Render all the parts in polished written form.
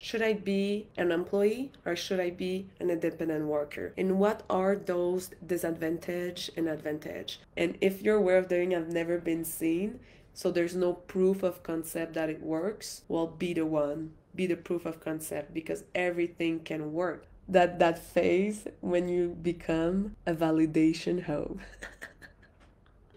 Should I be an employee or should I be an independent worker? And what are those disadvantage and advantage? And if your way of doing have never been seen, so there's no proof of concept that it works, well, be the one. Be the proof of concept because everything can work. That phase when you become a validation hoe.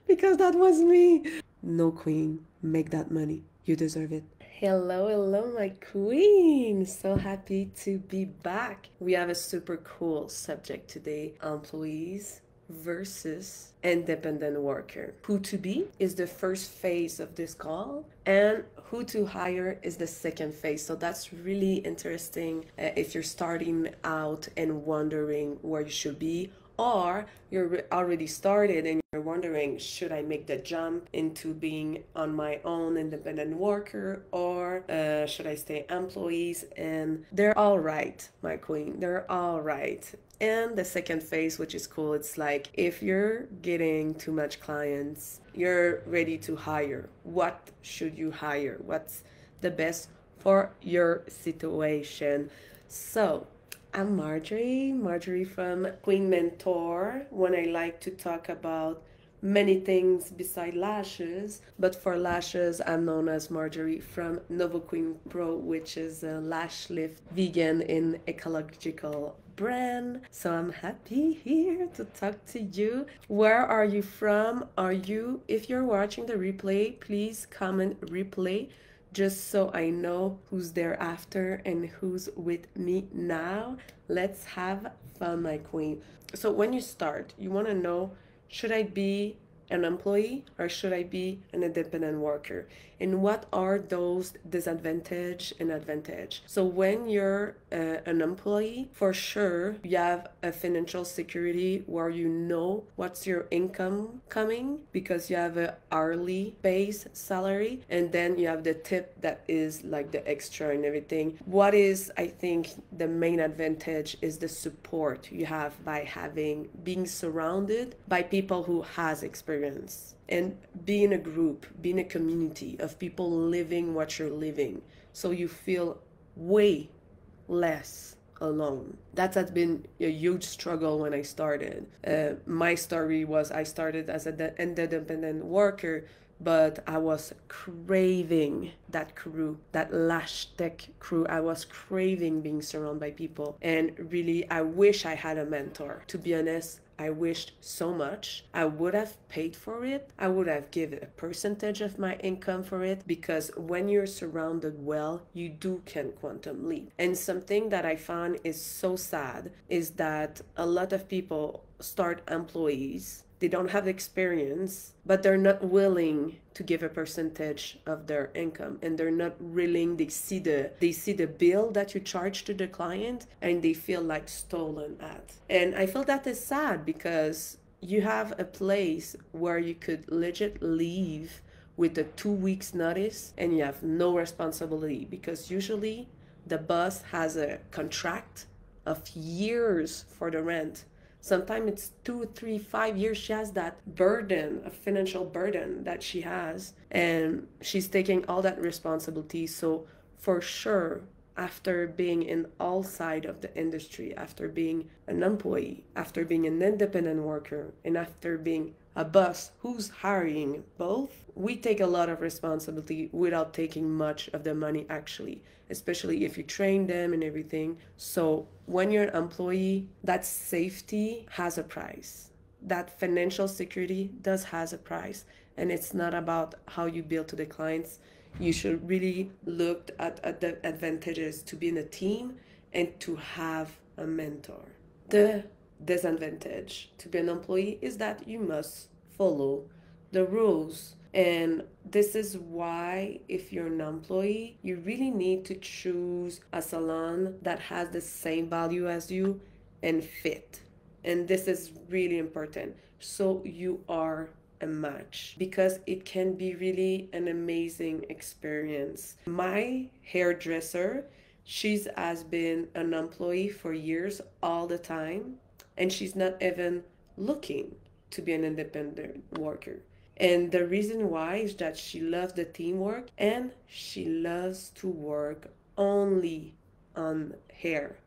Because that was me. No queen, make that money. You deserve it. Hello, hello, my queen. So happy to be back. We have a super cool subject today, employees versus independent worker. Who to be is the first phase of this call, and who to hire is the second phase. So that's really interesting if you're starting out and wondering where you should be, or you're already started and you're wondering, should I make the jump into being on my own independent worker, or should I stay employees? And they're all right, my queen. They're all right. And the second phase, which is cool, it's like if you're getting too much clients, you're ready to hire. What should you hire? What's the best for your situation? So I'm Marjorie from Queen Mentor, when I like to talk about many things beside lashes. But for lashes, I'm known as Marjorie from Novoqueen Pro, which is a lash lift vegan and ecological brand. So I'm happy here to talk to you. Where are you from? If you're watching the replay, please comment replay just so I know who's there after and who's with me now. Let's have fun, my queen. So when you start, you want to know, should I be an employee or should I be an independent worker? And what are those disadvantage and advantage? So when you're an employee, for sure, you have a financial security where you know what's your income coming because you have a hourly base salary, and then you have the tip that is like the extra and everything. What is, I think, the main advantage is the support you have by being surrounded by people who has experience, and be in a group, be in a community of people living what you're living, so you feel way less alone. That has been a huge struggle when I started. My story was I started as an independent worker, but I was craving that crew, that Lash Tech crew. I was craving being surrounded by people. And really, I wish I had a mentor. To be honest, I wished so much. I would have paid for it. I would have given a percentage of my income for it, because when you're surrounded well, you can quantum leap. And something that I found is so sad is that a lot of people start employees. They don't have experience, but they're not willing to give a percentage of their income, and they're not willing. They see the bill that you charge to the client, and they feel like stolen at. And I feel that is sad, because you have a place where you could legit leave with a 2 weeks notice and you have no responsibility, because usually the boss has a contract of years for the rent. Sometimes it's 2, 3, 5 years. She has that burden, a financial burden that she has, and she's taking all that responsibility. So for sure, after being in all side of the industry, after being an employee, after being an independent worker, and after being a boss who's hiring both, we take a lot of responsibility without taking much of the money, actually, especially if you train them and everything. So when you're an employee, that safety has a price. That financial security has a price. And it's not about how you bill to the clients. You should really look at the advantages to be in a team and to have a mentor. The disadvantage to be an employee is that you must follow the rules. And this is why, if you're an employee, you really need to choose a salon that has the same value as you and fit. And this is really important. So you are a match, because it can be really an amazing experience. My hairdresser, she's has been an employee for years, all the time, and she's not even looking to be an independent worker. And the reason why is that she loves the teamwork, and she loves to work only salon hair.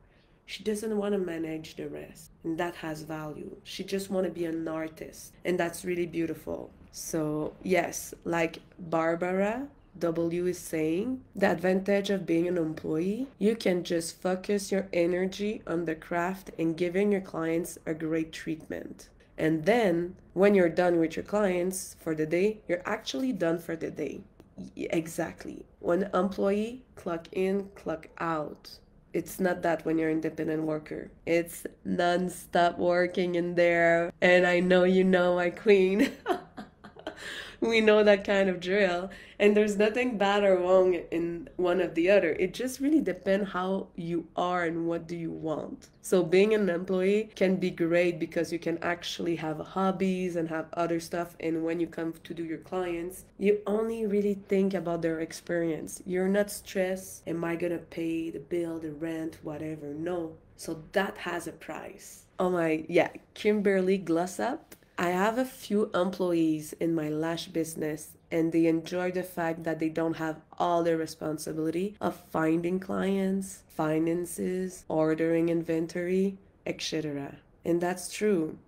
She doesn't want to manage the rest, and that has value. She just want to be an artist, and that's really beautiful. So yes, like Barbara W is saying, the advantage of being an employee, you can just focus your energy on the craft and giving your clients a great treatment. And then when you're done with your clients for the day, you're actually done for the day. Exactly. When employee clock in, clock out. It's not that when you're an independent worker. It's non-stop working in there. And I know you know my queen. We know that kind of drill. And there's nothing bad or wrong in one of the other. It just really depends how you are and what do you want. So being an employee can be great because you can actually have hobbies and have other stuff. And when you come to do your clients, you only really think about their experience. You're not stressed. Am I gonna pay the bill, the rent, whatever? No. So that has a price. Oh my, yeah, Kimberly Glossop. I have a few employees in my lash business and they enjoy the fact that they don't have all the responsibility of finding clients, finances, ordering inventory, etc. And that's true.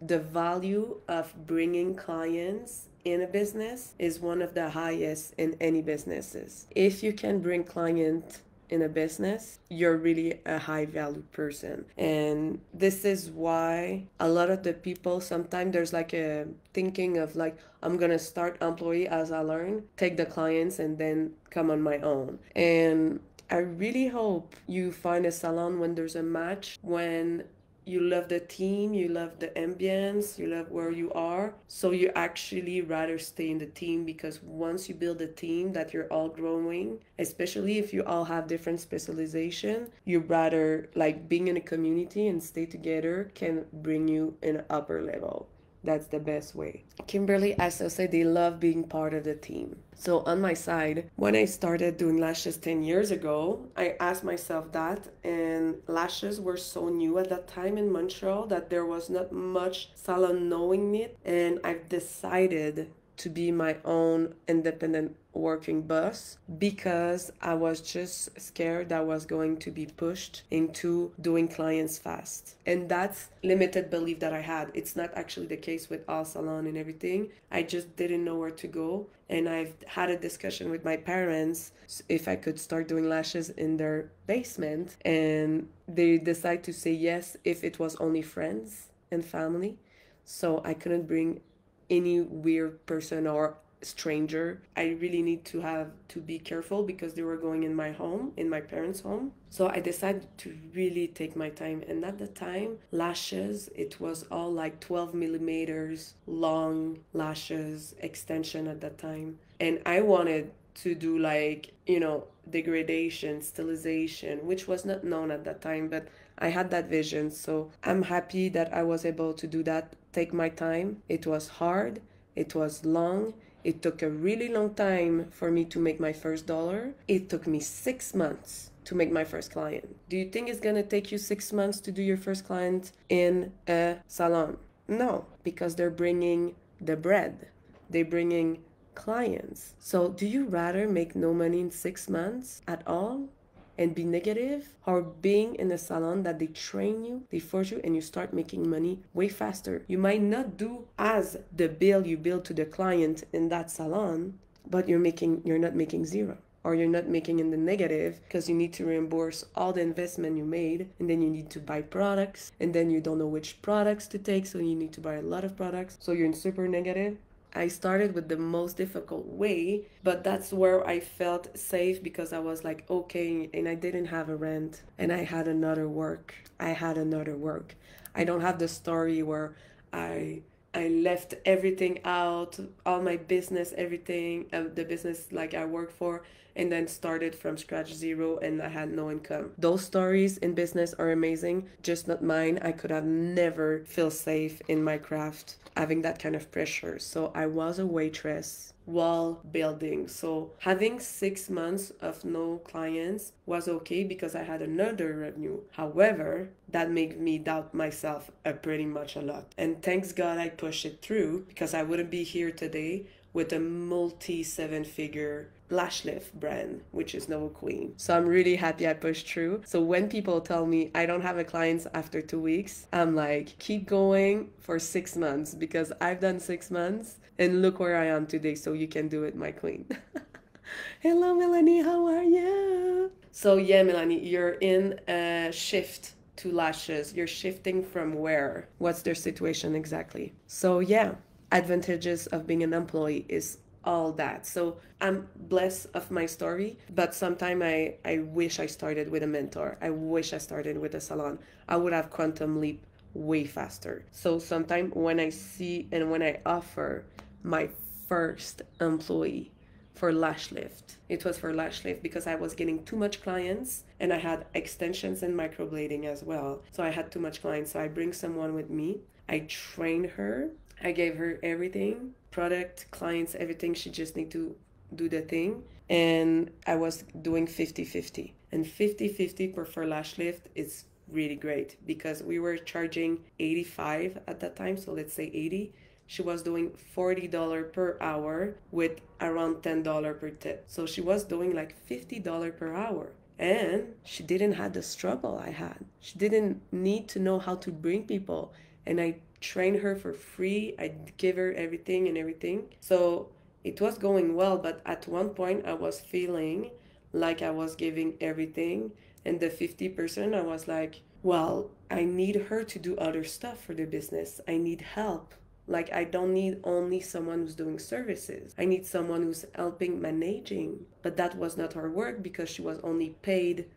The value of bringing clients in a business is one of the highest in any businesses. If you can bring clients in a business, you're really a high value person. And this is why a lot of the people, sometimes there's like a thinking of like, I'm gonna start employee as I learn, take the clients and then come on my own. And I really hope you find a salon when there's a match, when you love the team, you love the ambience, you love where you are. So you actually rather stay in the team, because once you build a team that you're all growing, especially if you all have different specialization, you rather like being in a community and stay together can bring you in an upper level. That's the best way. Kimberly also said they love being part of the team. So on my side, when I started doing lashes 10 years ago, I asked myself that, and lashes were so new at that time in Montreal that there was not much salon knowing it, and I've decided to be my own independent working boss because I was just scared I was going to be pushed into doing clients fast. And that's limited belief that I had. It's not actually the case with all salon and everything. I just didn't know where to go. And I've had a discussion with my parents if I could start doing lashes in their basement. And they decided to say yes if it was only friends and family. So I couldn't bring any weird person or stranger. I really need to be careful because they were going in my home, in my parents' home. So I decided to really take my time. And at the time, lashes, it was all like 12 millimeters long lashes, extension at that time. And I wanted to do like, degradation, stylization, which was not known at that time, but I had that vision. So I'm happy that I was able to do that, take my time. It was hard, it was long, it took a really long time for me to make my first dollar. It took me 6 months to make my first client. Do you think it's gonna take you 6 months to do your first client in a salon? No, because they're bringing the bread, they're bringing clients. So do you rather make no money in 6 months at all and be negative, or being in a salon that they train you, they force you, and you start making money way faster? You might not do as the bill you bill to the client in that salon, but you're not making zero, or you're not making in the negative because you need to reimburse all the investment you made, and then you need to buy products, and then you don't know which products to take, so you need to buy a lot of products, so you're in super negative. I started with the most difficult way, but that's where I felt safe because I was like, okay, and I didn't have a rent, and I had another work. I don't have the story where I left everything out, all my business, everything, the business like I work for, and then started from scratch, zero, and I had no income. Those stories in business are amazing, just not mine. I could have never feel safe in my craft having that kind of pressure. So I was a waitress while building. So having 6 months of no clients was okay because I had another revenue. However, that made me doubt myself pretty much a lot. And thanks God I pushed it through, because I wouldn't be here today with a multi seven-figure Lash Lift brand, which is Novoqueen. So I'm really happy I pushed through. So when people tell me I don't have a client after 2 weeks, I'm like, keep going for 6 months, because I've done 6 months and look where I am today. So you can do it, my queen. Hello, Melanie. How are you? So yeah, Melanie, you're in a shift to lashes. You're shifting from where? What's their situation exactly? So yeah, advantages of being an employee is all that. So I'm blessed of my story, but sometimes I wish I started with a mentor. I wish I started with a salon. I would have quantum leap way faster. So sometimes when I see and when I offer my first employee for Lash Lift. It was for Lash Lift because I was getting too much clients and I had extensions and microblading as well. So I had too much clients. So I bring someone with me. I train her. I gave her everything, product, clients, everything. She just need to do the thing. And I was doing 50-50. And 50-50 for Lash Lift is really great because we were charging 85 at that time. So let's say 80. She was doing $40 per hour with around $10 per tip. So she was doing like $50 per hour. And she didn't have the struggle I had. She didn't need to know how to bring people. And I trained her for free. I give her everything and everything. So it was going well. But at one point, I was feeling like I was giving everything. And the 50%, I was like, well, I need her to do other stuff for the business. I need help. Like, I don't need only someone who's doing services. I need someone who's helping managing. But that was not her work because she was only paid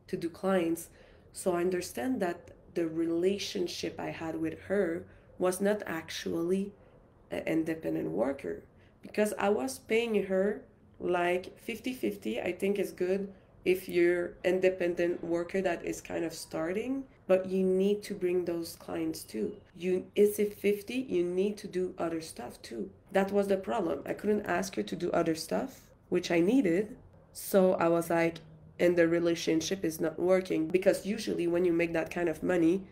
to do clients. So I understand that the relationship I had with her was not actually an independent worker because I was paying her like 50-50. I think is good if you're independent worker that is kind of starting, but you need to bring those clients too. Is it 50? You need to do other stuff too. That was the problem. I couldn't ask her to do other stuff, which I needed. So I was like, and the relationship is not working because usually when you make that kind of money,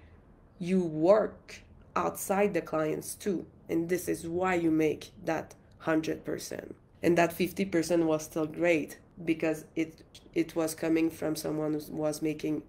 you work outside the clients too. And this is why you make that 100%. And that 50% was still great because it was coming from someone who was making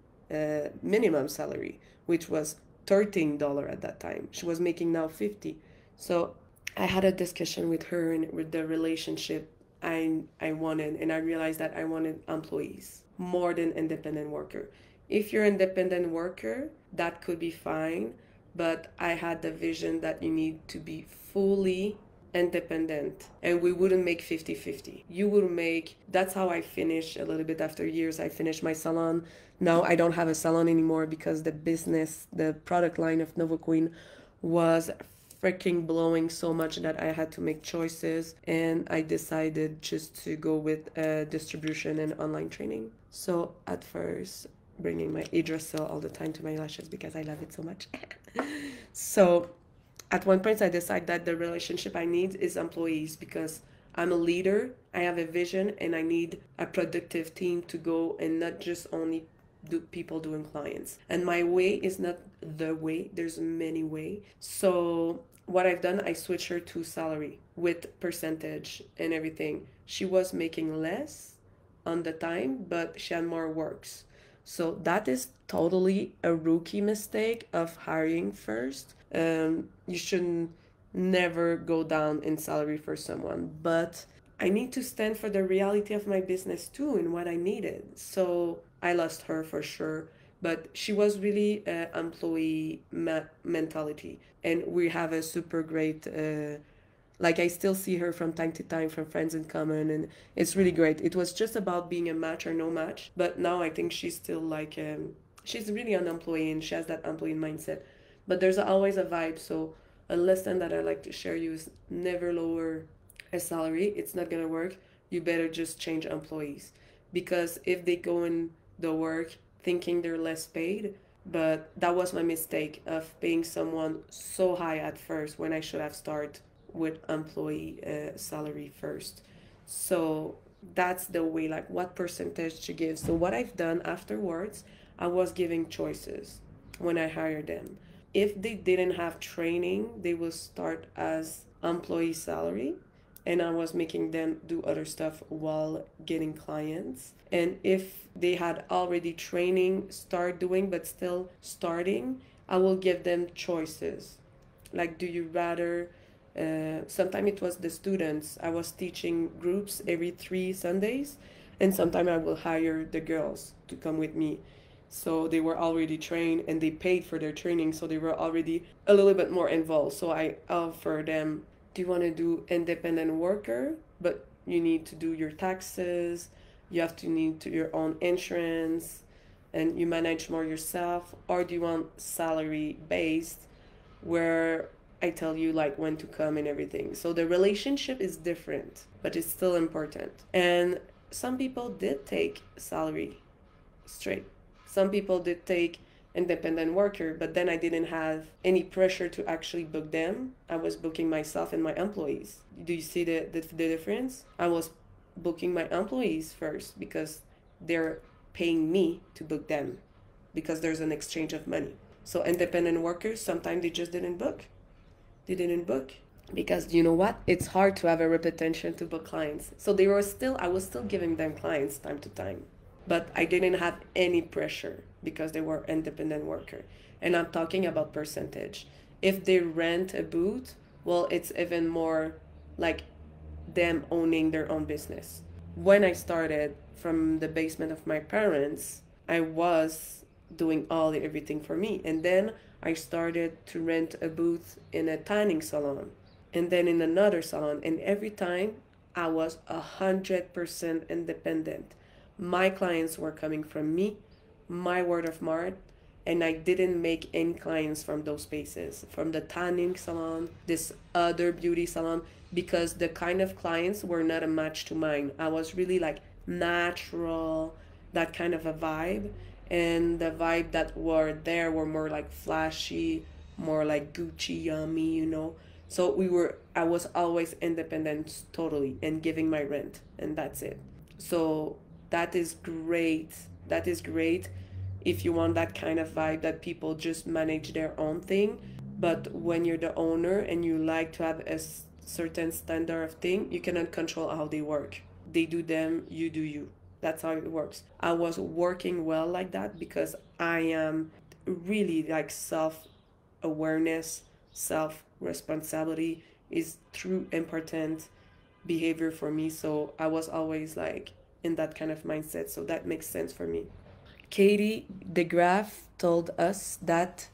minimum salary, which was $13 at that time. She was making now 50. So I had a discussion with her and with the relationship I wanted, and I realized that I wanted employees more than independent worker. If you're independent worker, that could be fine, but I had the vision that you need to be fully independent and we wouldn't make 50-50. You would make, that's how I finished a little bit after years. I finished my salon. Now I don't have a salon anymore because the business, the product line of Novoqueen was freaking blowing so much that I had to make choices, and I decided just to go with distribution and online training. So at first, bringing my hairdresser all the time to my lashes because I love it so much. So at one point I decided that the relationship I need is employees because I'm a leader, I have a vision, and I need a productive team to go and not just only do people doing clients. And my way is not the way, there's many ways. So what I've done, I switched her to salary with percentage and everything. She was making less on the time, but she had more works. So that is totally a rookie mistake of hiring first. You shouldn't never go down in salary for someone, but I need to stand for the reality of my business too and what I needed. So I lost her for sure, but she was really employee mentality, and we have a super great like I still see her from time to time from friends in common, and it's really great. It was just about being a match or no match, but now I think she's still like she's really an employee and she has that employee mindset. But there's always a vibe. So a lesson that I like to share you is never lower a salary. It's not gonna work. You better just change employees, because if they go in the work thinking they're less paid, but that was my mistake of paying someone so high at first when I should have started with employee salary first. So that's the way, like what percentage to give. So what I've done afterwards, I was giving choices when I hired them. If they didn't have training, they will start as employee salary. and I was making them do other stuff while getting clients. And if they had already training start doing but still starting, I will give them choices. Like, do you rather sometimes it was the students. I was teaching groups every 3 Sundays, and sometimes I will hire the girls to come with me. So they were already trained and they paid for their training, so they were already a little bit more involved. So I offer them, do you want to do independent worker, but you need to do your taxes, you have to need to your own insurance, and you manage more yourself, or do you want salary based where I tell you like when to come and everything. So the relationship is different, but it's still important. And some people did take salary straight. Some people did take independent worker, but then I didn't have any pressure to actually book them. I was booking myself and my employees. Do you see the difference? I was booking my employees first because they're paying me to book them because there's an exchange of money. So independent workers, sometimes they just didn't book. They didn't book because you know what? It's hard to have a reputation to book clients. So I was still giving them clients time to time, but I didn't have any pressure because they were independent worker. And I'm talking about percentage. If they rent a booth, well, it's even more like them owning their own business. When I started from the basement of my parents, I was doing everything for me. And then I started to rent a booth in a tanning salon and then in another salon. And every time I was 100% independent. My clients were coming from me, my word of mouth, and I didn't make any clients from those spaces, from the tanning salon, this other beauty salon, because the kind of clients were not a match to mine. I was really like natural, that kind of a vibe. And the vibe that were there were more like flashy, more like Gucci, yummy, So I was always independent totally and giving my rent, and that's it. So that is great. That is great if you want that kind of vibe that people just manage their own thing. But when you're the owner and you like to have a certain standard of thing, you cannot control how they work. They do them, you do you. That's how it works. I was working well like that because I am really like self awareness, self responsibility is true important behavior for me. So I was always like in that kind of mindset. So that makes sense for me. Katie DeGraff told us that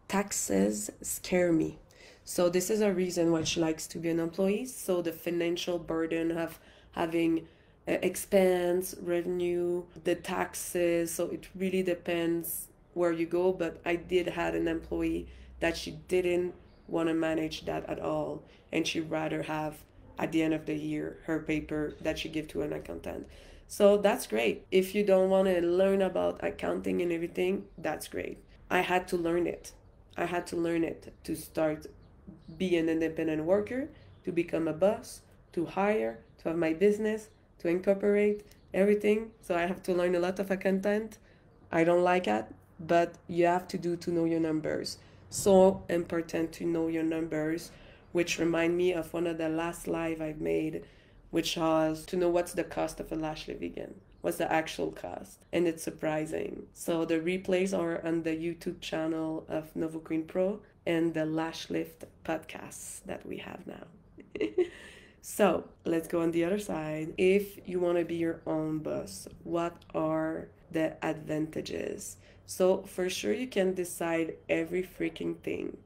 taxes scare me. So this is a reason why she likes to be an employee. So the financial burden of having expense, revenue, the taxes. So it really depends where you go. But I did have an employee that she didn't want to manage that at all. And she'd rather have at the end of the year her paper that she give to an accountant. So that's great. If you don't want to learn about accounting and everything, that's great. I had to learn it. I had to learn it to start be an independent worker, to become a boss, to hire, to have my business, to incorporate everything. So I have to learn a lot of accountant. I don't like that, but you have to know your numbers. So important to know your numbers, which remind me of one of the last live I've made, which was to know what's the cost of a lash lift again. What's the actual cost? And it's surprising. So the replays are on the YouTube channel of Novoqueen Pro and the Lash Lift podcasts that we have now. So let's go on the other side. If you want to be your own boss, what are the advantages? So for sure you can decide every freaking thing.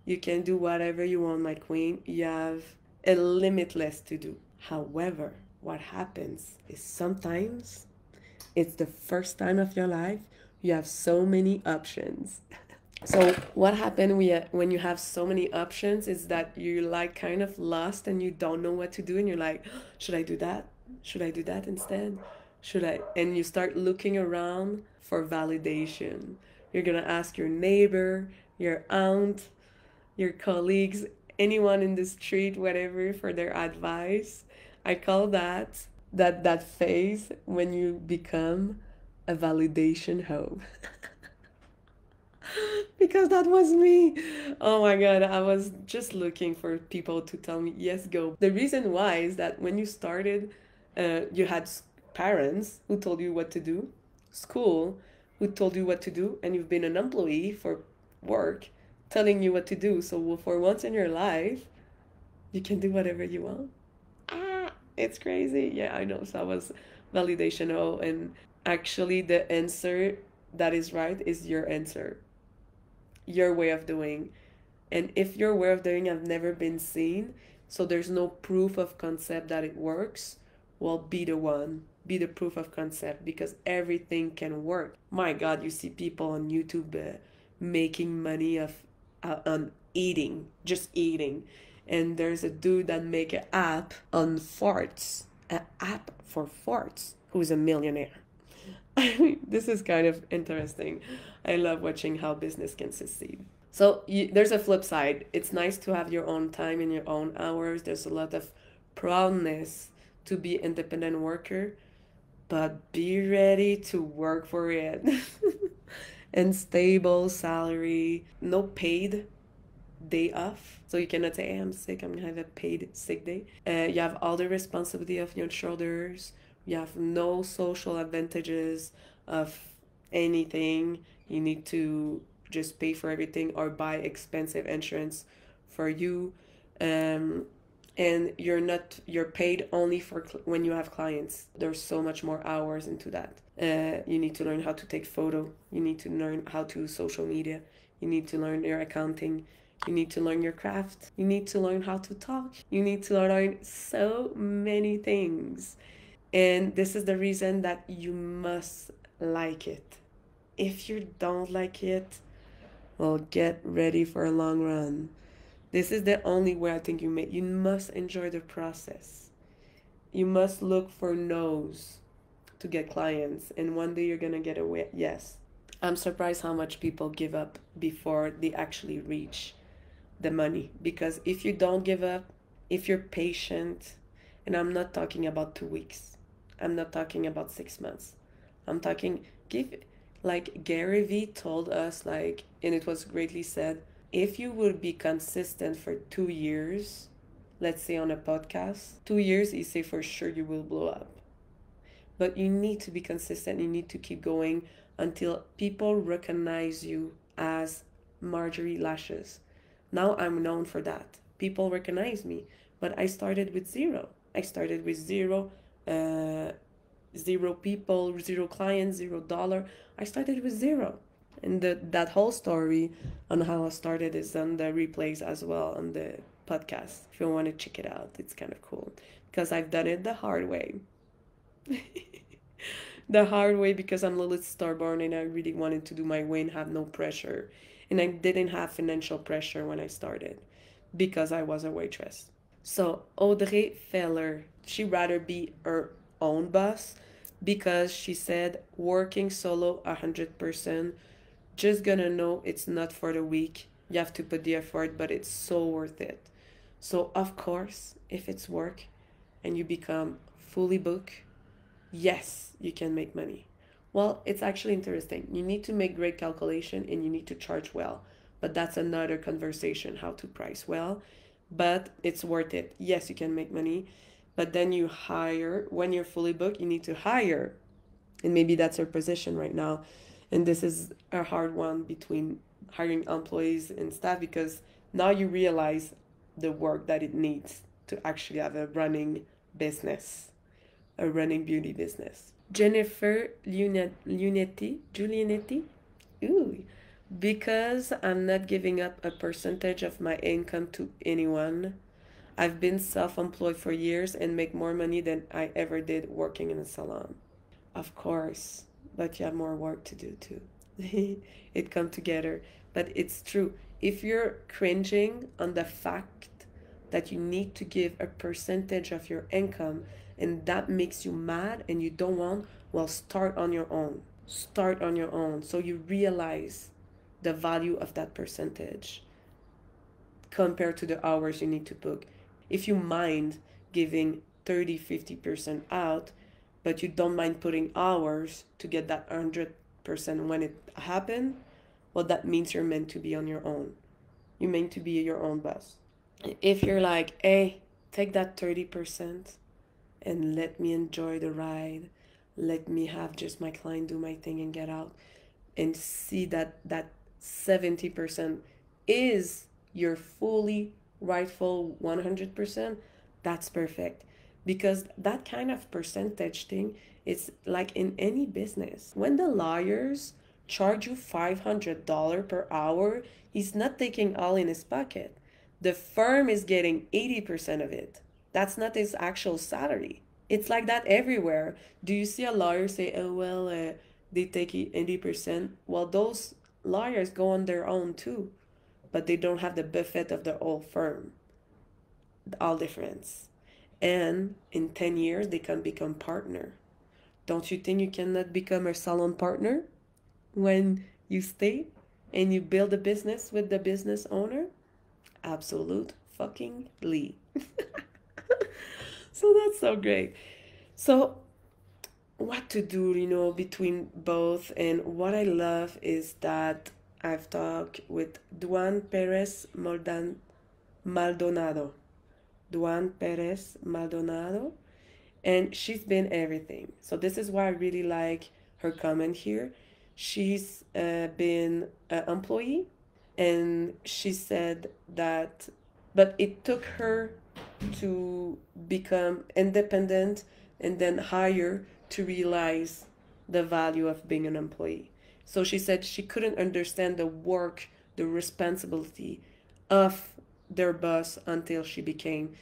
You can do whatever you want, my queen. You have a limitless to do. However, what happens is sometimes it's the first time of your life you have so many options. So what happened when you have so many options is that you're like kind of lost and you don't know what to do and you're like, should I do that? Should I do that instead? Should I? And you start looking around for validation. You're gonna ask your neighbor, your aunt, your colleagues, anyone in the street, whatever, for their advice. I call that phase when you become a validation hoe. because that was me. Oh my God, I was just looking for people to tell me, yes, go. The reason why is that when you started, you had parents who told you what to do, school who told you what to do, and you've been an employee for work telling you what to do. So for once in your life, you can do whatever you want. Ah, it's crazy. Yeah, I know. So that was validation. Oh, and actually, the answer that is right is your answer, your way of doing. And if your way of doing have never been seen, so there's no proof of concept that it works, well, be the one. Be the proof of concept because everything can work. My God, you see people on YouTube making money on eating, just eating. And there's a dude that make an app on farts, an app for farts, who's a millionaire. I mean, this is kind of interesting. I love watching how business can succeed. So there's a flip side. It's nice to have your own time and your own hours. There's a lot of proudness to be independent worker, but be ready to work for it. And stable salary, no paid day off. So you cannot say, hey, I'm sick, I'm gonna have a paid sick day. You have all the responsibility of your shoulders. You have no social advantages of anything. You need to just pay for everything or buy expensive insurance for you. Um, and you're paid only for when you have clients. There's so much more hours into that. You need to learn how to take photo. You need to learn how to social media. You need to learn your accounting. You need to learn your craft. You need to learn how to talk. You need to learn so many things. And this is the reason that you must like it. If you don't like it, well, get ready for a long run. This is the only way I think you must enjoy the process. You must look for no's to get clients, and one day you're gonna get a yes. I'm surprised how much people give up before they actually reach the money, because if you don't give up, if you're patient, and I'm not talking about 2 weeks, I'm not talking about 6 months, I'm talking give, like Gary Vee told us, like, and it was greatly said, if you would be consistent for 2 years, let's say on a podcast, 2 years, he say for sure you will blow up. But you need to be consistent. You need to keep going until people recognize you as Marjorie Lashes. Now I'm known for that. People recognize me. But I started with zero. I started with zero people, zero clients, $0. I started with zero. And that whole story on how I started is on the replays as well on the podcast. If you want to check it out, it's kind of cool because I've done it the hard way. The hard way because I'm a little stubborn and I really wanted to do my way and have no pressure. And I didn't have financial pressure when I started because I was a waitress. So Audrey Feller, she'd rather be her own boss because she said working solo 100%, just gonna know it's not for the weak. You have to put the effort, but it's so worth it. So of course, if it's work and you become fully booked, yes, you can make money. Well, it's actually interesting. You need to make great calculation and you need to charge well. But that's another conversation, how to price well. But it's worth it. Yes, you can make money. But then you hire, when you're fully booked, you need to hire. And maybe that's your position right now. And this is a hard one between hiring employees and staff because now you realize the work that it needs to actually have a running business, a running beauty business. Jennifer Giulianetti, ooh, because I'm not giving up a percentage of my income to anyone. I've been self-employed for years and make more money than I ever did working in a salon. Of course, but you have more work to do too. It come together, but it's true. If you're cringing on the fact that you need to give a percentage of your income and that makes you mad and you don't want, well, start on your own. Start on your own so you realize the value of that percentage compared to the hours you need to book. If you mind giving 30-50% out, but you don't mind putting hours to get that 100% when it happens, well, that means you're meant to be on your own. You're meant to be your own boss. If you're like, hey, take that 30% and let me enjoy the ride, let me have just my client do my thing and get out, and see that that 70% is your fully rightful 100%, that's perfect. Because that kind of percentage thing, it's like in any business. When the lawyers charge you $500 per hour, he's not taking all in his pocket. The firm is getting 80% of it. That's not his actual salary. It's like that everywhere. Do you see a lawyer say, oh, well, they take 80%? Well, those lawyers go on their own too, but they don't have the buffet of the whole firm. All difference. And in 10 years, they can become partner. Don't you think you cannot become a salon partner when you stay and you build a business with the business owner? Absolute fucking Lee. So that's so great. So what to do, between both. And what I love is that I've talked with Duan Perez Maldonado. Duan Perez Maldonado. And she's been everything. So this is why I really like her comment here. She's been an employee, and she said that, but it took her to become independent and then hire to realize the value of being an employee. So she said she couldn't understand the work, the responsibility of their boss until she became.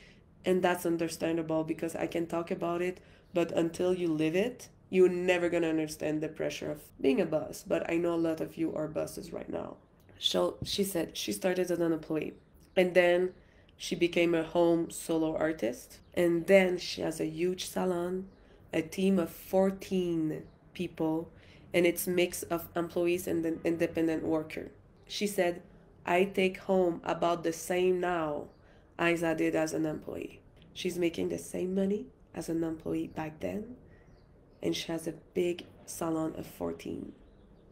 And that's understandable because I can talk about it, but until you live it, you're never going to understand the pressure of being a boss. But I know a lot of you are bosses right now. So she said she started as an employee, and then she became a home solo artist, and then she has a huge salon, a team of 14 people, and it's mix of employees and an independent worker. She said, I take home about the same now as I did as an employee. She's making the same money as an employee back then, and she has a big salon of 14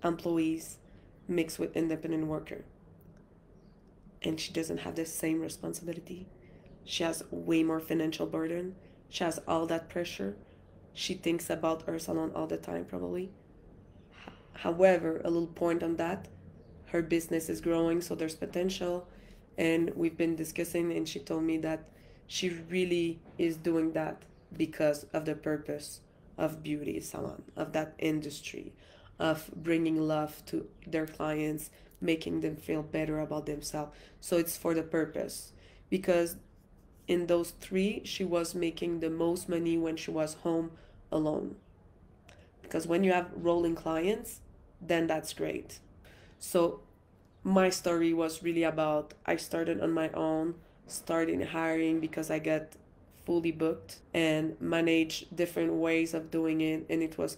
employees mixed with independent worker. And she doesn't have the same responsibility. She has way more financial burden. She has all that pressure. She thinks about her salon all the time, probably. However, a little point on that, her business is growing, so there's potential. And we've been discussing, and she told me that she really is doing that because of the purpose of beauty salon, of that industry, of bringing love to their clients, making them feel better about themselves. So it's for the purpose. Because in those three, she was making the most money when she was home alone. Because when you have rolling clients, then that's great. So my story was really about, I started on my own, starting hiring because I got fully booked and manage different ways of doing it, and it was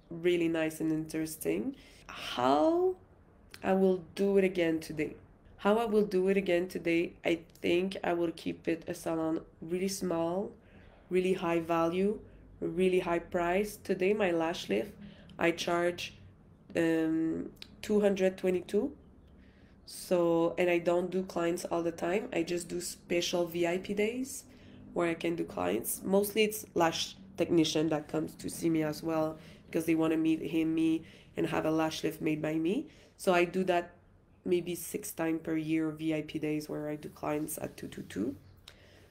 really nice and interesting. How I will do it again today. How I will do it again today, I think I will keep it a salon really small, really high value, really high price. Today my lash lift, I charge 222. So, and I don't do clients all the time. I just do special VIP days where I can do clients. Mostly it's lash technician that comes to see me as well because they want to meet me and have a lash lift made by me. So I do that maybe 6 times per year, VIP days where I do clients at 222.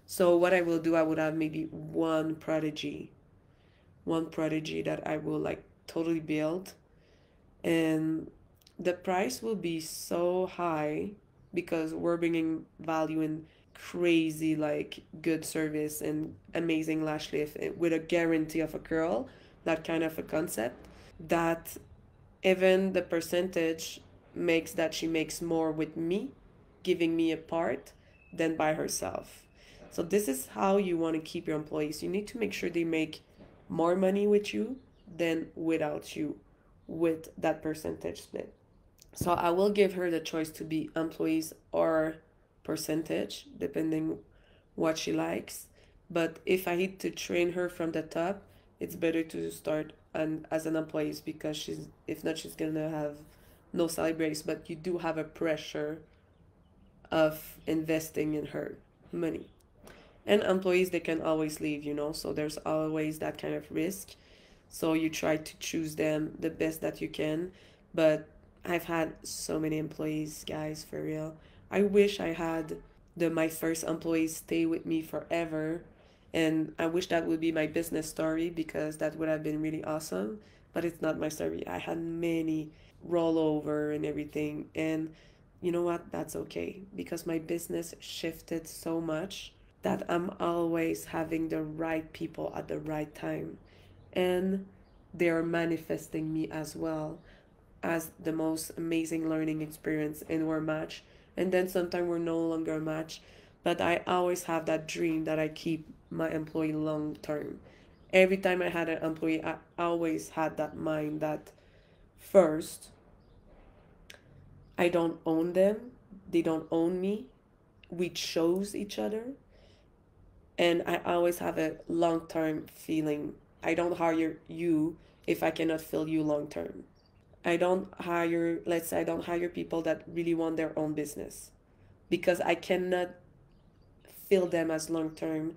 So what I will do, I would have maybe one prodigy that I will like totally build, and the price will be so high because we're bringing value and crazy like good service and amazing lash lift with a guarantee of a curl, that kind of a concept, that even the percentage makes that she makes more with me giving me a part than by herself. So this is how you want to keep your employees. You need to make sure they make more money with you than without you, with that percentage split. So I will give her the choice to be employees or percentage, depending what she likes. But if I need to train her from the top, it's better to start as an employee because if not, she's gonna have no salary breaks, but you do have a pressure of investing in her money. And employees, they can always leave, so there's always that kind of risk. So you try to choose them the best that you can. But I've had so many employees, guys, for real. I wish I had my first employees stay with me forever. And I wish that would be my business story, because that would have been really awesome. But it's not my story. I had many rollover and everything. And you know what? That's okay, because my business shifted so much that I'm always having the right people at the right time. And they are manifesting me as well as the most amazing learning experience, and we're a match. And then sometimes we're no longer a match. But I always have that dream that I keep my employee long term. Every time I had an employee, I always had that mind that first, I don't own them, they don't own me. We chose each other. And I always have a long term feeling. I don't hire you if I cannot fill you long term. I don't hire, let's say, I don't hire people that really want their own business, because I cannot fill them as long term,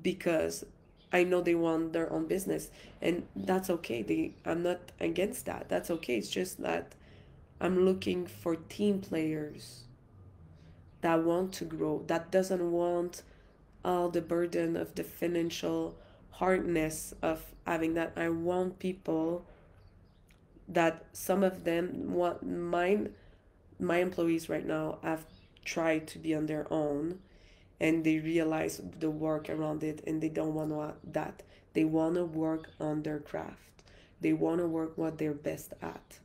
because I know they want their own business. And that's okay. I'm not against that. That's okay. It's just that I'm looking for team players that want to grow, that doesn't want all the burden of the financial hardness of having that. I want people that some of them want my employees right now have tried to be on their own, and they realize the work around it, and they don't want that. They want to work on their craft. They want to work what they're best at.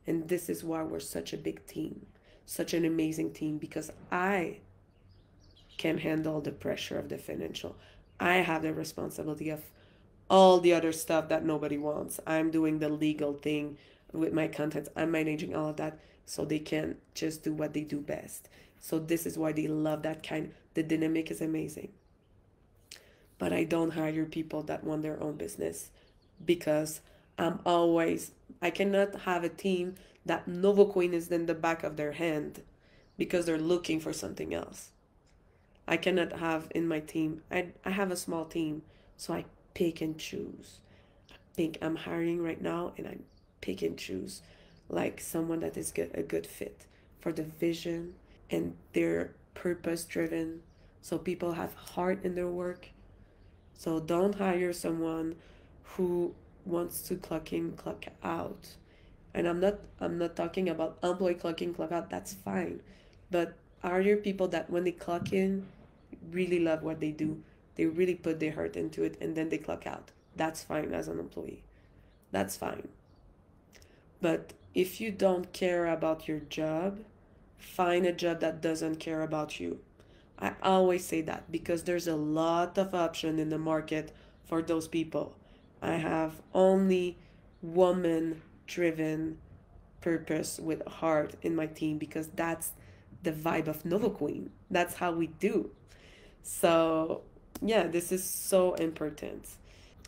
And this is why we're such a big team, such an amazing team, because I can handle the pressure of the financial. I have the responsibility of all the other stuff that nobody wants. I'm doing the legal thing with my content. I'm managing all of that, so they can just do what they do best. So this is why they love that kind. The dynamic is amazing. But I don't hire people that want their own business, because I cannot have a team that Novoqueen is in the back of their hand because they're looking for something else. I cannot have in my team. I have a small team, so I pick and choose. I think I'm hiring right now, and I pick and choose like someone that is a good fit for the vision, and they're purpose driven. So people have heart in their work. So don't hire someone who wants to clock in, clock out. And I'm not talking about employee clock in, clock out. That's fine. But hire people that when they clock in, really love what they do. They really put their heart into it, and then they clock out. That's fine as an employee. That's fine. But if you don't care about your job, find a job that doesn't care about you. I always say that, because there's a lot of option in the market for those people. I have only woman driven purpose with heart in my team, because that's the vibe of Novoqueen. That's how we do. So, yeah, this is so important.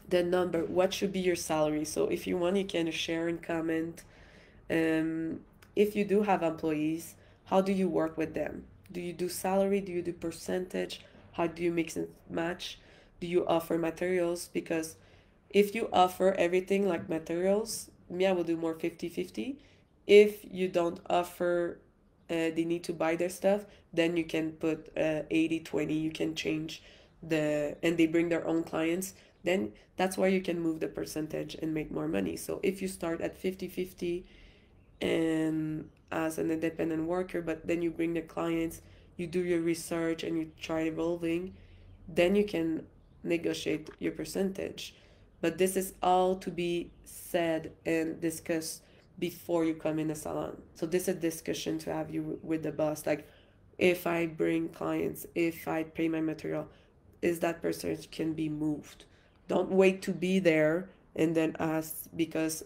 The number, what should be your salary? So, if you want, you can share and comment. If you do have employees, how do you work with them? Do you do salary? Do you do percentage? How do you mix and match? Do you offer materials? Because if you offer everything like materials, me, I will do more 50-50. If you don't offer, they need to buy their stuff, then you can put 80-20. You can change and they bring their own clients. Then that's why you can move the percentage and make more money. So if you start at 50-50 and as an independent worker, but then you bring the clients, you do your research and you try evolving, then you can negotiate your percentage. But this is all to be said and discussed before you come in a salon. So this is a discussion to have you with the boss. Like, if I bring clients, if I pay my material, is that percentage can be moved? Don't wait to be there and then ask, because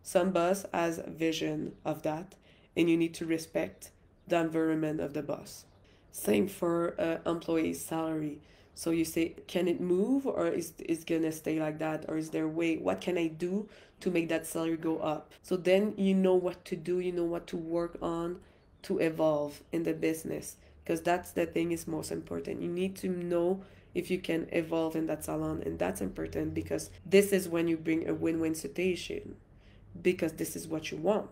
some boss has a vision of that, and you need to respect the environment of the boss. Same for employee salary. So you say, can it move, or is it gonna stay like that, or is there a way? What can I do to make that salary go up? So then you know what to do, you know what to work on to evolve in the business, because that's the thing is most important. You need to know if you can evolve in that salon, and that's important because this is when you bring a win-win situation, because this is what you want.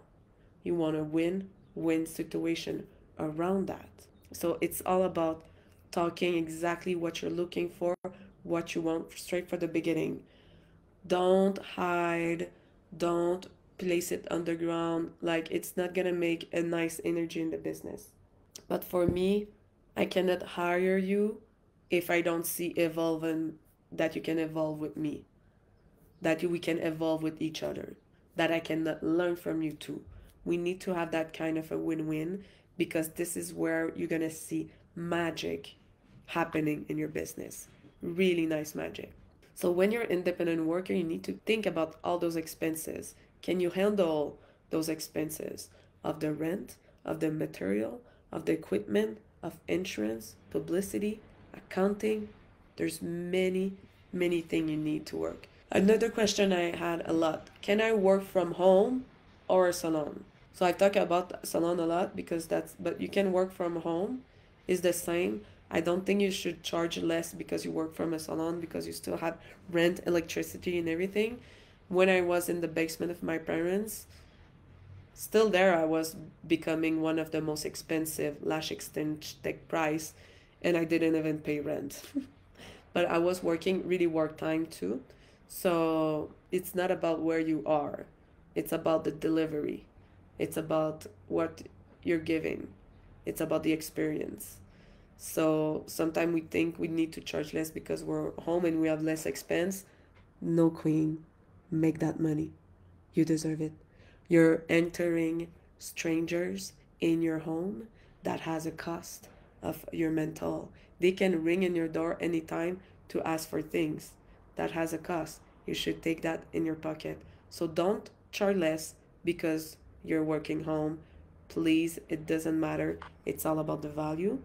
You want a win-win situation around that. So it's all about talking exactly what you're looking for, what you want straight from the beginning. Don't hide, don't place it underground. Like, it's not gonna make a nice energy in the business. But for me, I cannot hire you if I don't see evolving, that you can evolve with me, that we can evolve with each other, that I can learn from you too. We need to have that kind of a win-win, because this is where you're going to see magic happening in your business. Really nice magic. So when you're an independent worker, you need to think about all those expenses. Can you handle those expenses of the rent, of the material, of the equipment, of insurance, publicity, accounting? There's many things you need to work. Another question I had a lot: can I work from home or a salon? So I talk about salon a lot because but you can work from home, is the same. I don't think you should charge less because you work from a salon, because you still have rent, electricity, and everything. When I was in the basement of my parents, still there, I was becoming one of the most expensive lash extension tech price, and I didn't even pay rent. But I was working really work time too. So it's not about where you are, it's about the delivery, it's about what you're giving, it's about the experience. So sometimes we think we need to charge less because we're home and we have less expense. No, queen, make that money. You deserve it. You're entering strangers in your home. That has a cost of your mental. They can ring in your door anytime to ask for things. That has a cost. You should take that in your pocket. So don't charge less because you're working home. Please, it doesn't matter. It's all about the value.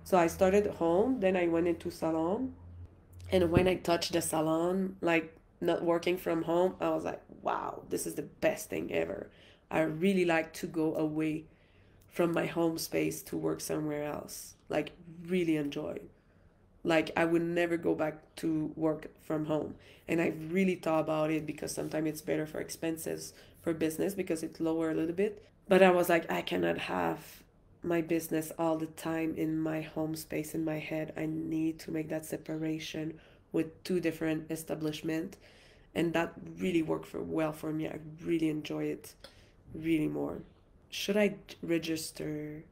So I started home, then I went into salon. And when I touched the salon, like not working from home, I was like, wow, this is the best thing ever. I really like to go away from my home space to work somewhere else. Like, really enjoy. Like, I would never go back to work from home. And I really thought about it because sometimes it's better for expenses for business because it's lower a little bit. But I was like, I cannot have my business all the time in my home space in my head. I need to make that separation with two different establishments. And that really worked well for me. I really enjoy it really more. Should I register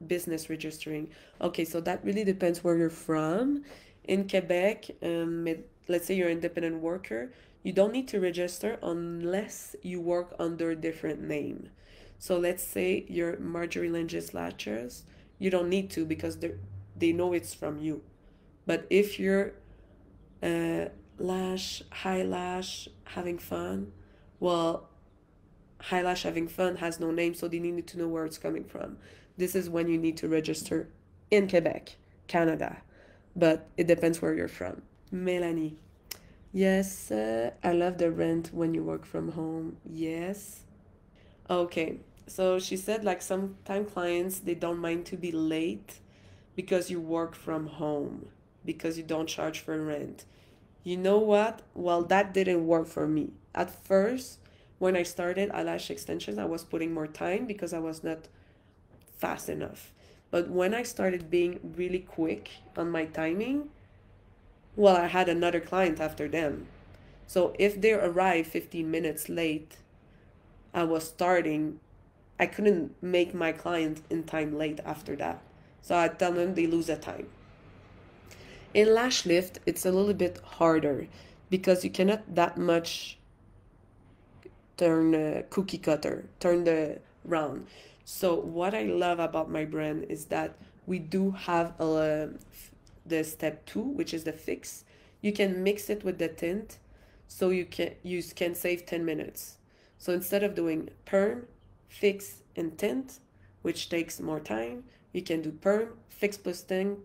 business registering? Okay, so that really depends where you're from. In Quebec, let's say you're an independent worker, you don't need to register unless you work under a different name. So let's say you're Marjorie Langis Lashes, you don't need to because they know it's from you. But if you're uh, high lash having fun, well, high lash having fun has no name, so they need to know where it's coming from. This is when you need to register in Quebec, Canada, but it depends where you're from. Melanie: yes, I love the rent when you work from home. Yes. Okay, so she said like sometimes clients they don't mind to be late because you work from home, because you don't charge for rent. You know what? Well, that didn't work for me. At first, when I started eyelash extensions, I was putting more time because I was not fast enough. But when I started being really quick on my timing, well, I had another client after them. So if they arrived 15 minutes late, I was starting, I couldn't make my client in time late after that. So I tell them they lose their time. In Lash Lift, it's a little bit harder because you cannot that much turn cookie cutter, turn the round. So what I love about my brand is that we do have the step 2, which is the fix. You can mix it with the tint, so you can save 10 minutes. So instead of doing perm, fix, and tint, which takes more time, you can do perm, fix plus tint,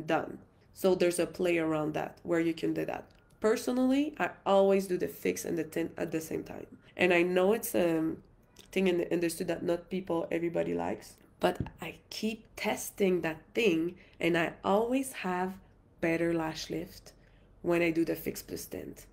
done. So there's a play around that where you can do that. Personally, I always do the fix and the tint at the same time. And I know it's a thing in the industry that not everybody likes, but I keep testing that thing and I always have better lash lift when I do the fix plus tint.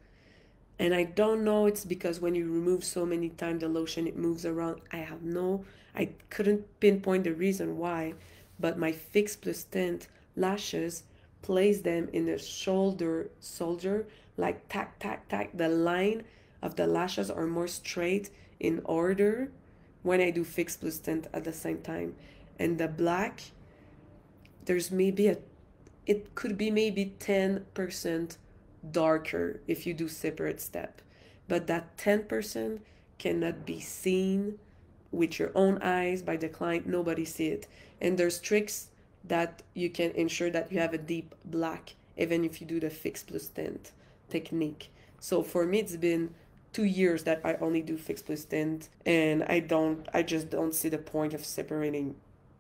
And I don't know, it's because when you remove so many times the lotion, it moves around. I couldn't pinpoint the reason why, but my fix plus tint lashes place them in the shoulder, like tack, tack, tack. The line of the lashes are more straight in order when I do fix plus tint at the same time. And the black, there's it could be maybe 10% darker if you do separate step, but that 10% cannot be seen with your own eyes by the client. Nobody see it. And there's tricks that you can ensure that you have a deep black even if you do the fix plus tint technique. So for me, it's been 2 years that I only do fix plus tint, and I just don't see the point of separating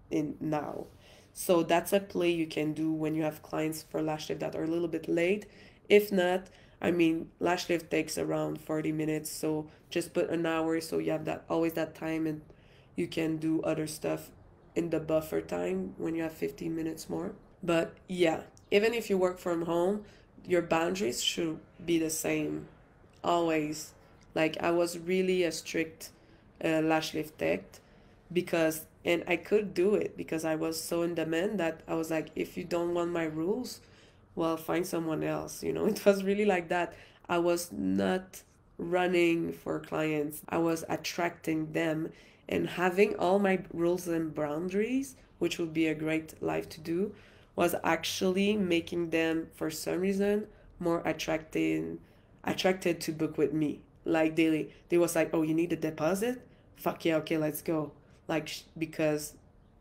in now. So that's a play you can do when you have clients for lash lift that are a little bit late. If not, I mean, lash lift takes around 40 minutes, so just put an hour so you have that always that time, and you can do other stuff in the buffer time when you have 15 minutes more. But yeah, even if you work from home, your boundaries should be the same always. Like I was really a strict lash lift tech because, and I could do it because I was so in demand that I was like, if you don't want my rules, well, find someone else. It was really like that. I was not running for clients, I was attracting them, and having all my rules and boundaries, which would be a great life to do, was actually making them, for some reason, more attracted to book with me. Like they was like, oh, you need a deposit? Fuck yeah, okay, let's go. Like because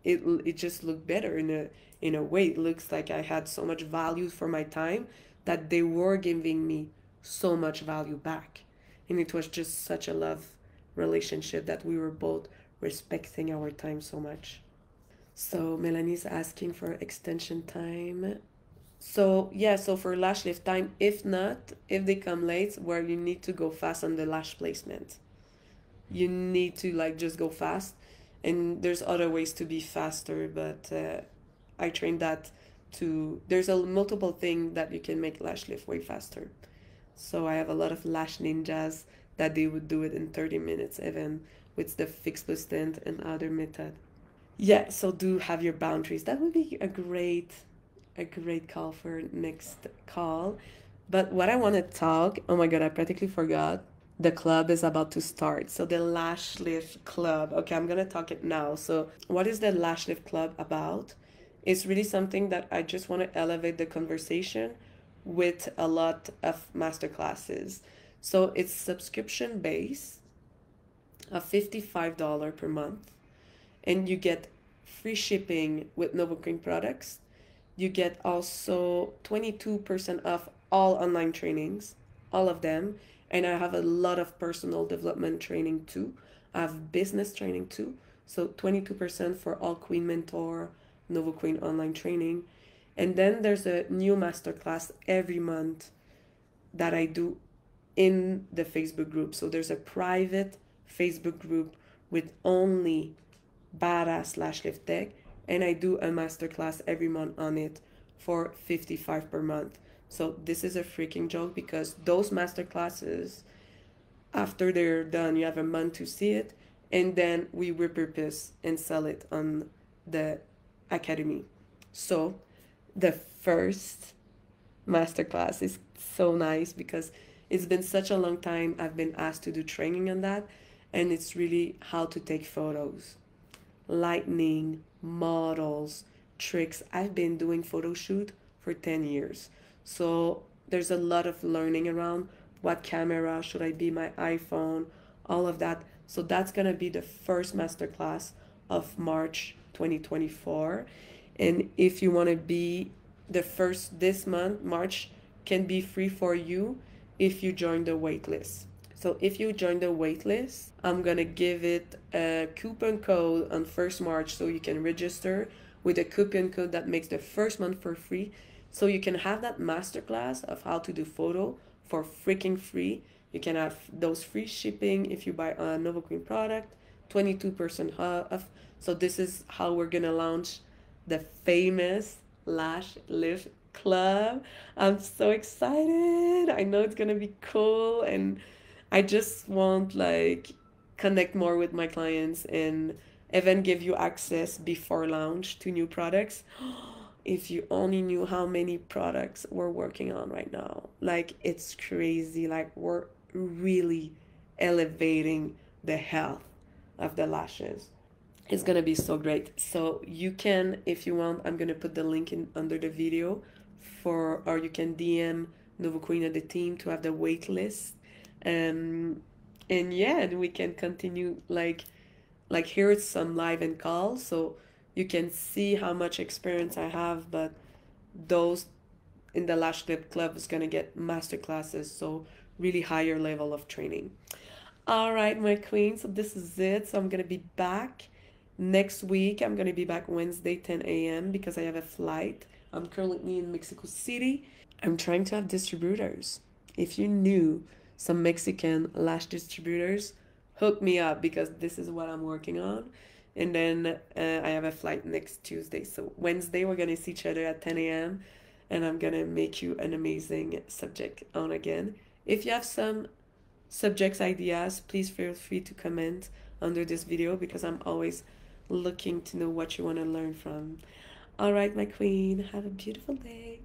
it just looked better in a way. It looks like I had so much value for my time that they were giving me so much value back. And it was just such a love relationship that we were both respecting our time so much. So Melanie's asking for extension time. So yeah, so for lash lift time, if they come late, where you need to go fast on the lash placement, you need to like just go fast. And there's other ways to be faster, but I trained that to, there's a multiple thing that you can make lash lift way faster. So I have a lot of lash ninjas that they would do it in 30 minutes even with the fix plus tint and other method. Yeah, so do have your boundaries. That would be a great call for next call. But what I want to talk, oh my god, I practically forgot. The club is about to start. So the Lash Lift Club. Okay, I'm gonna talk it now. So what is the Lash Lift Club about? It's really something that I just want to elevate the conversation with a lot of masterclasses. So it's subscription based of $55 per month, and you get free shipping with Novoqueen products. You get also 22% off all online trainings, all of them. And I have a lot of personal development training too. I have business training too. So 22% for all Queen Mentor, Novoqueen online training. And then there's a new masterclass every month that I do in the Facebook group. So there's a private Facebook group with only badass lash lift tech, and I do a masterclass every month on it for 55 per month. So this is a freaking joke because those masterclasses, after they're done, you have a month to see it, and then we repurpose and sell it on the academy. So the first masterclass is so nice because it's been such a long time I've been asked to do training on that, and it's really how to take photos, lightning, models, tricks. I've been doing photo shoot for 10 years. So there's a lot of learning around what camera should I be, my iPhone, all of that. So that's going to be the first masterclass of March 2024. And if you want to be the first this month, March can be free for you if you join the waitlist. So if you join the waitlist, I'm going to give it a coupon code on 1st March so you can register with a coupon code that makes the first month for free. So you can have that masterclass of how to do photo for freaking free. You can have those free shipping if you buy a Novoqueen product, 22% off. So this is how we're gonna launch the famous Lash Lift Club. I'm so excited. I know it's gonna be cool, and I just want like connect more with my clients and even give you access before launch to new products. If you only knew how many products we're working on right now, like it's crazy. Like we're really elevating the health of the lashes. It's gonna be so great. So you can, if you want, I'm gonna put the link in under the video for, or you can DM Novoqueen and the team to have the wait list. Um, and yeah, and we can continue like here it's some live and calls, so you can see how much experience I have. But those in the Lash Lift Club is gonna get master classes, so really higher level of training. All right, my queen. So this is it. So I'm gonna be back next week. I'm gonna be back Wednesday, 10 a.m. because I have a flight. I'm currently in Mexico City. I'm trying to have distributors. If you knew some Mexican lash distributors, hook me up because this is what I'm working on. And then I have a flight next Tuesday. So Wednesday, we're gonna see each other at 10 a.m. and I'm gonna make you an amazing subject on again. If you have some subjects ideas, please feel free to comment under this video because I'm always looking to know what you want to learn from. All right, my queen, have a beautiful day.